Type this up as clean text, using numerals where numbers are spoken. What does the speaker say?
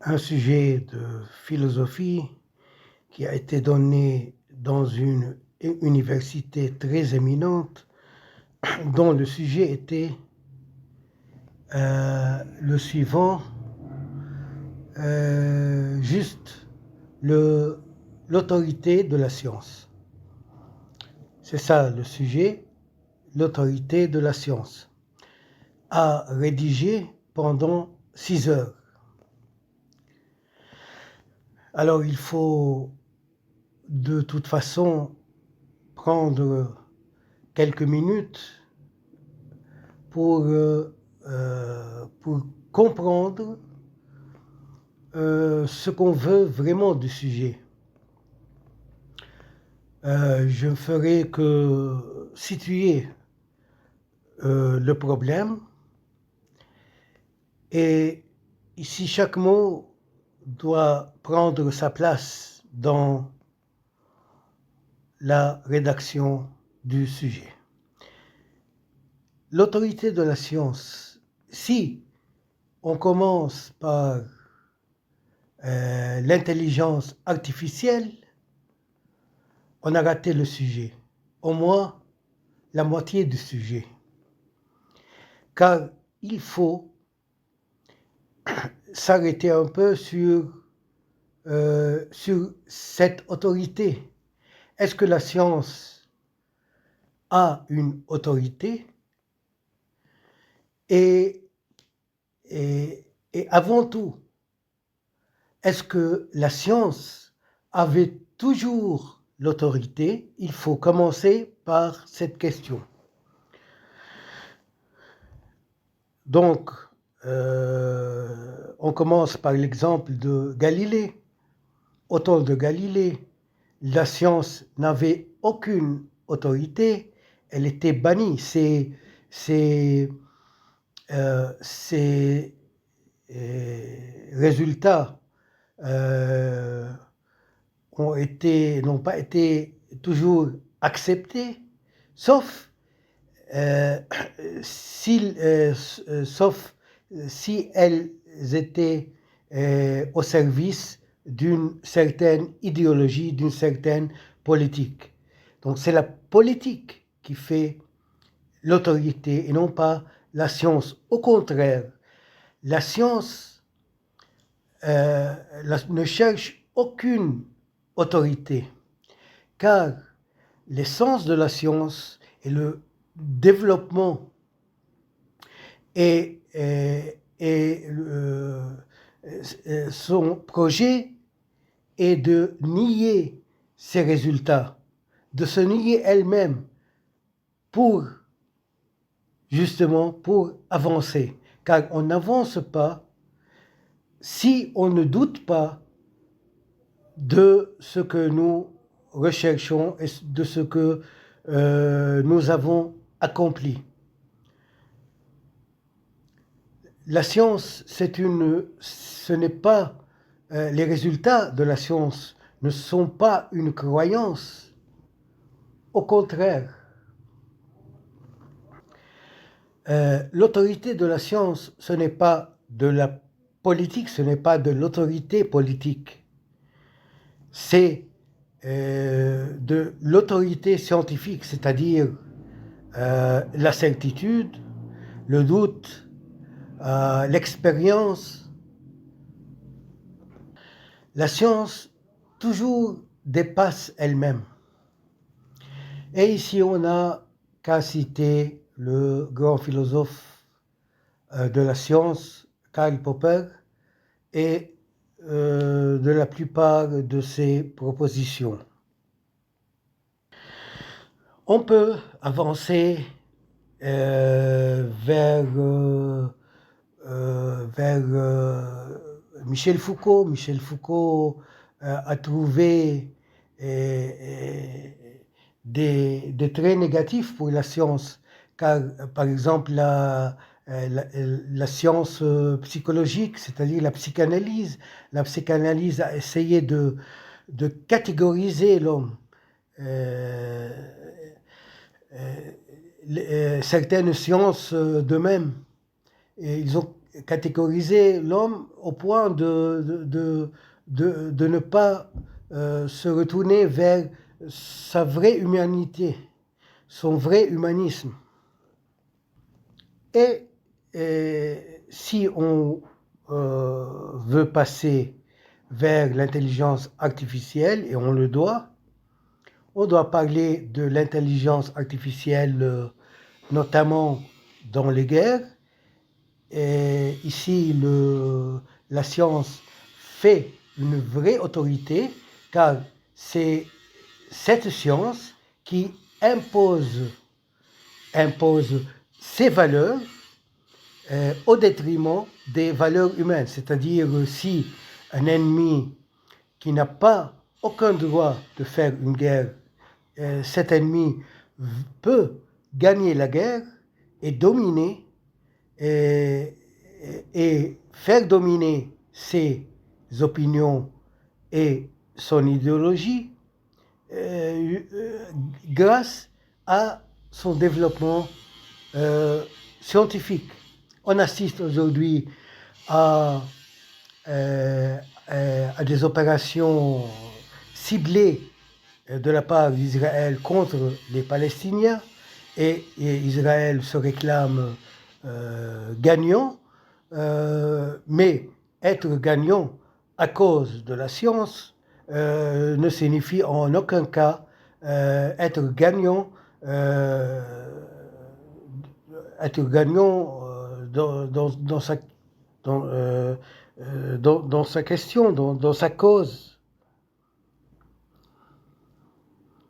un sujet de philosophie qui a été donné dans une université très éminente, dont le sujet était le suivant, juste l'autorité de la science. C'est ça le sujet, l'autorité de la science, à rédiger pendant 6 heures. Alors il faut de toute façon prendre quelques minutes pour comprendre ce qu'on veut vraiment du sujet. Je ne ferai que situer le problème, et ici chaque mot doit prendre sa place dans la rédaction du sujet. L'autorité de la science, si on commence par l'intelligence artificielle, on a raté le sujet, au moins la moitié du sujet. Car il faut s'arrêter un peu sur cette autorité. Est-ce que la science a une autorité? Et avant tout, est-ce que la science avait toujours l'autorité? Il faut commencer par cette question. Donc, on commence par l'exemple de Galilée. Au temps de Galilée, la science n'avait aucune autorité, elle était bannie. Ses résultats n'ont pas été toujours acceptés, sauf si elles étaient au service d'une certaine idéologie, d'une certaine politique. Donc c'est la politique qui fait l'autorité et non pas la science. Au contraire, la science ne cherche aucune autorité, car l'essence de la science est le développement et son projet est de nier ses résultats, de se nier elle-même justement pour avancer. Car on n'avance pas si on ne doute pas de ce que nous recherchons et de ce que nous avons accompli. La science, ce n'est pas les résultats de la science ne sont pas une croyance. Au contraire, l'autorité de la science, ce n'est pas de la politique, ce n'est pas de l'autorité politique. C'est de l'autorité scientifique, c'est-à-dire la certitude, le doute, l'expérience. La science toujours dépasse elle-même. Et ici, on n'a qu'à citer le grand philosophe de la science, Karl Popper, et de la plupart de ses propositions. On peut avancer vers Michel Foucault. Michel Foucault a trouvé des traits négatifs pour la science, car par exemple la science psychologique, c'est-à-dire la psychanalyse a essayé de catégoriser l'homme. Certaines sciences de même, et ils ont catégoriser l'homme au point de ne pas se retourner vers sa vraie humanité, son vrai humanisme. Et si on veut passer vers l'intelligence artificielle, et on le doit, on doit parler de l'intelligence artificielle notamment dans les guerres. Et ici, la science fait une vraie autorité, car c'est cette science qui impose ses valeurs au détriment des valeurs humaines. C'est-à-dire, si un ennemi qui n'a pas aucun droit de faire une guerre, cet ennemi peut gagner la guerre et dominer et faire dominer ses opinions et son idéologie grâce à son développement scientifique. On assiste aujourd'hui à des opérations ciblées de la part d'Israël contre les Palestiniens, et Israël se réclame gagnant, mais être gagnant à cause de la science ne signifie en aucun cas être gagnant dans sa question, dans sa cause.